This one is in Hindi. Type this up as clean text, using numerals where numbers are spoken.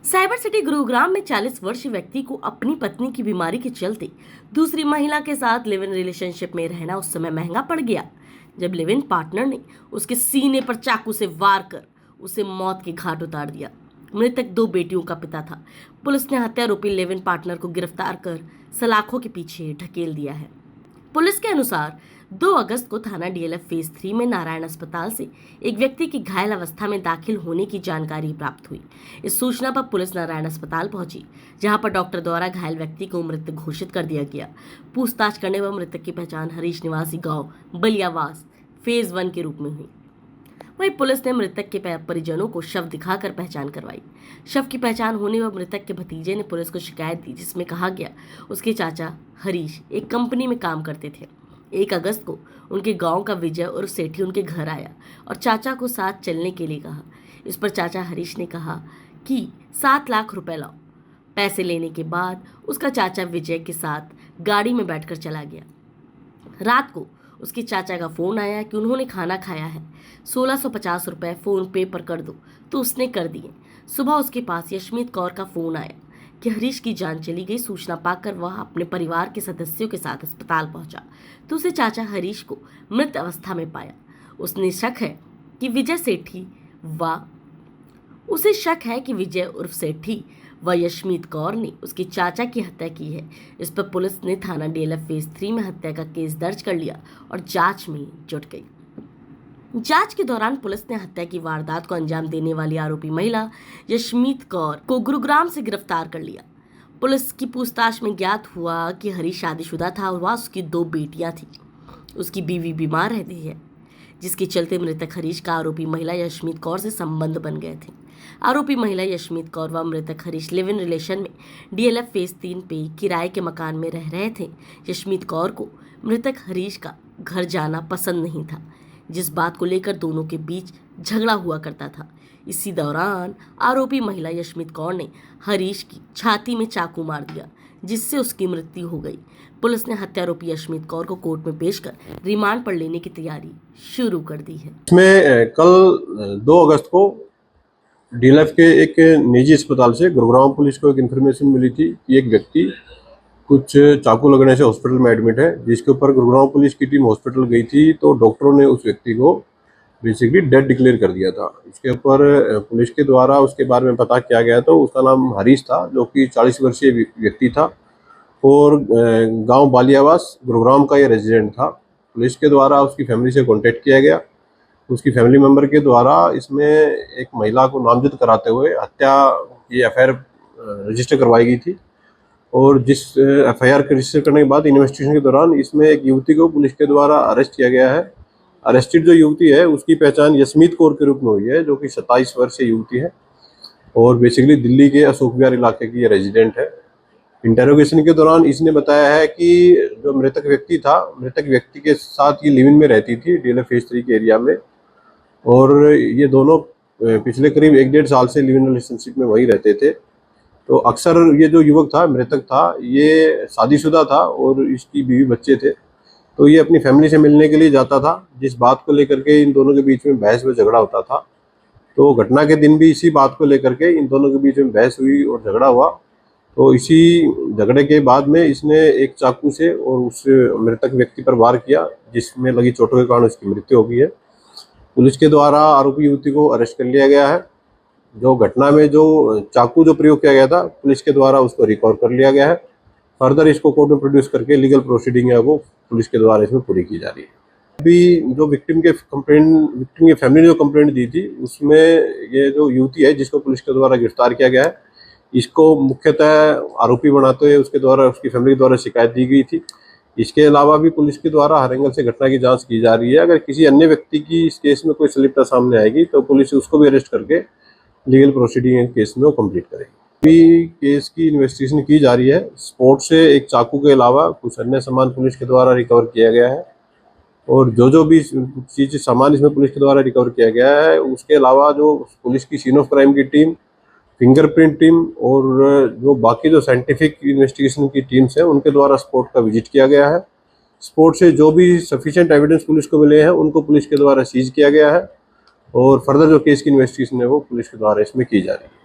साइबर सिटी गुरुग्राम में 40 वर्षीय व्यक्ति को अपनी पत्नी की बीमारी के चलते दूसरी महिला के साथ लिव इन रिलेशनशिप में रहना उस समय महंगा पड़ गया जब लिव इन पार्टनर ने उसके सीने पर चाकू से वार कर उसे मौत के घाट उतार दिया। मृतक 2 बेटियों का पिता था। पुलिस ने हत्यारोपी लिव इन पार्टनर को गिरफ्तार कर सलाखों के पीछे ढकेल दिया है। पुलिस के अनुसार 2 अगस्त को थाना डीएलएफ फेज 3 में नारायण अस्पताल से एक व्यक्ति की घायल अवस्था में दाखिल होने की जानकारी प्राप्त हुई। इस सूचना पर पुलिस नारायण अस्पताल पहुंची, जहां पर डॉक्टर द्वारा घायल व्यक्ति को मृत घोषित कर दिया गया। पूछताछ करने पर मृतक की पहचान हरीश निवासी गांव बलियावास फेज 1 के रूप में हुई। वहीं पुलिस ने मृतक के परिजनों को शव दिखाकर पहचान करवाई। शव की पहचान होने पर मृतक के भतीजे ने पुलिस को शिकायत दी, जिसमें कहा गया उसके चाचा हरीश एक कंपनी में काम करते थे। 1 अगस्त को उनके गांव का विजय और सेठी उनके घर आया और चाचा को साथ चलने के लिए कहा। इस पर चाचा हरीश ने कहा कि 7 लाख रुपए लाओ। पैसे लेने के बाद उसका चाचा विजय के साथ गाड़ी में बैठकर चला गया। रात को उसके चाचा का फोन आया कि उन्होंने खाना खाया है, 1650 रुपए फोन पे पर कर दो, तो उसने कर दिए। सुबह उसके पास यशमीत कौर का फोन आया कि हरीश की जान चली गई। सूचना पाकर वह अपने परिवार के सदस्यों के साथ अस्पताल पहुंचा तो उसे चाचा हरीश को मृत अवस्था में पाया। उसे शक है कि विजय उर्फ सेठी व यशमीत कौर ने उसके चाचा की हत्या की है। इस पर पुलिस ने थाना डीएलएफ फेज 3 में हत्या का केस दर्ज कर लिया और जांच में जुट गई। जांच के दौरान पुलिस ने हत्या की वारदात को अंजाम देने वाली आरोपी महिला यशमीत कौर को गुरुग्राम से गिरफ्तार कर लिया। पुलिस की पूछताछ में ज्ञात हुआ कि हरीश शादीशुदा था और वह उसकी 2 बेटियां थी। उसकी बीवी बीमार रहती है, जिसके चलते मृतक हरीश का आरोपी महिला यशमीत कौर से संबंध बन गए थे। आरोपी महिला यशमीत कौर व मृतक हरीश लिव इन रिलेशन में डीएलएफ फेज 3 पे किराए के मकान में रह रहे थे। यशमीत कौर को मृतक हरीश का घर जाना पसंद नहीं था, जिस बात को लेकर दोनों के बीच झगड़ा हुआ करता था। इसी दौरान आरोपी महिला यशमीत कौर ने हरीश की छाती में चाकू मार दिया, जिससे उसकी मृत्यु हो गई। पुलिस ने हत्यारोपी यशमीत कौर को कोर्ट में पेश कर रिमांड पर लेने की तैयारी शुरू कर दी है। इसमें कल 2 अगस्त को डीएलएफ के एक निजी अस्पताल से गुरुग्राम पुलिस को एक इन्फॉर्मेशन मिली थी कि एक व्यक्ति कुछ चाकू लगने से हॉस्पिटल में एडमिट है, जिसके ऊपर गुरुग्राम पुलिस की टीम हॉस्पिटल गई थी तो डॉक्टरों ने उस व्यक्ति को बेसिकली डेड डिक्लेयर कर दिया था। इसके ऊपर पुलिस के द्वारा उसके बारे में पता किया गया तो उसका नाम हरीश था, जो कि 40 वर्षीय व्यक्ति था और गांव बालियावास गुरुग्राम का ये रेजिडेंट था। पुलिस के द्वारा उसकी फैमिली से कॉन्टेक्ट किया गया। उसकी फैमिली मेंबर के द्वारा इसमें एक महिला को नामजद कराते हुए हत्या की एफआईआर रजिस्टर करवाई गई थी और जिस एफआईआर के रजिस्टर करने के बाद इन्वेस्टिगेशन के दौरान इसमें एक युवती को पुलिस के द्वारा अरेस्ट किया गया है। अरेस्टेड जो युवती है उसकी पहचान यशमीत कौर के रूप में हुई है, जो कि 27 वर्षीय युवती है और बेसिकली दिल्ली के अशोक विहार इलाके की रेजिडेंट है। इंटेरोगेशन के दौरान इसने बताया है कि जो मृतक व्यक्ति था, मृतक व्यक्ति के साथ ये लिव इन में रहती थी डीएलएफ फेज 3 के एरिया में और ये दोनों पिछले करीब 1-1.5 साल से लिव इन रिलेशनशिप में वहीं रहते थे। तो अक्सर ये जो युवक था, मृतक था, ये शादीशुदा था और इसकी बीवी बच्चे थे, तो ये अपनी फैमिली से मिलने के लिए जाता था, जिस बात को लेकर के इन दोनों के बीच में बहस व झगड़ा होता था। तो घटना के दिन भी इसी बात को लेकर के इन दोनों के बीच में बहस हुई और झगड़ा हुआ। तो इसी झगड़े के बाद में इसने एक चाकू से और उस मृतक व्यक्ति पर वार किया, जिसमें लगी चोटों के कारण उसकी मृत्यु हो गई है। पुलिस के द्वारा आरोपी युवती को अरेस्ट कर लिया गया है। जो घटना में जो चाकू जो प्रयोग किया गया था, पुलिस के द्वारा उसको रिकवर कर लिया गया है। फर्दर इसको कोर्ट में प्रोड्यूस करके लीगल प्रोसीडिंग है वो पुलिस के द्वारा इसमें पूरी की जा रही है। अभी जो विक्टिम के फैमिली ने जो कंप्लेंट दी थी, उसमें ये जो युवती है जिसको पुलिस के द्वारा गिरफ्तार किया गया है, इसको मुख्यतः आरोपी बनाते हुए उसके द्वारा उसकी फैमिली द्वारा शिकायत दी गई थी। इसके अलावा भी पुलिस के द्वारा हर एंगल से घटना की जांच की जा रही है। अगर किसी अन्य व्यक्ति की इस केस में कोई संलिप्तता सामने आएगी तो पुलिस उसको भी अरेस्ट करके लीगल प्रोसीडिंग केस में वो कंप्लीट करेगी। अभी केस की इन्वेस्टिगेशन की जा रही है। स्पॉट से एक चाकू के अलावा कुछ अन्य सामान पुलिस के द्वारा रिकवर किया गया है और जो भी चीज़ सामान इसमें पुलिस के द्वारा रिकवर किया गया है, उसके अलावा जो पुलिस की सीन ऑफ क्राइम की टीम, फिंगरप्रिंट टीम और जो बाकी जो साइंटिफिक इन्वेस्टिगेशन की टीम्स हैं, उनके द्वारा स्पॉट का विजिट किया गया है। स्पॉट से जो भी सफिशिएंट एविडेंस पुलिस को मिले हैं उनको पुलिस के द्वारा सीज किया गया है और फर्दर जो केस की इन्वेस्टिगेशन है वो पुलिस के द्वारा इसमें की जा रही है।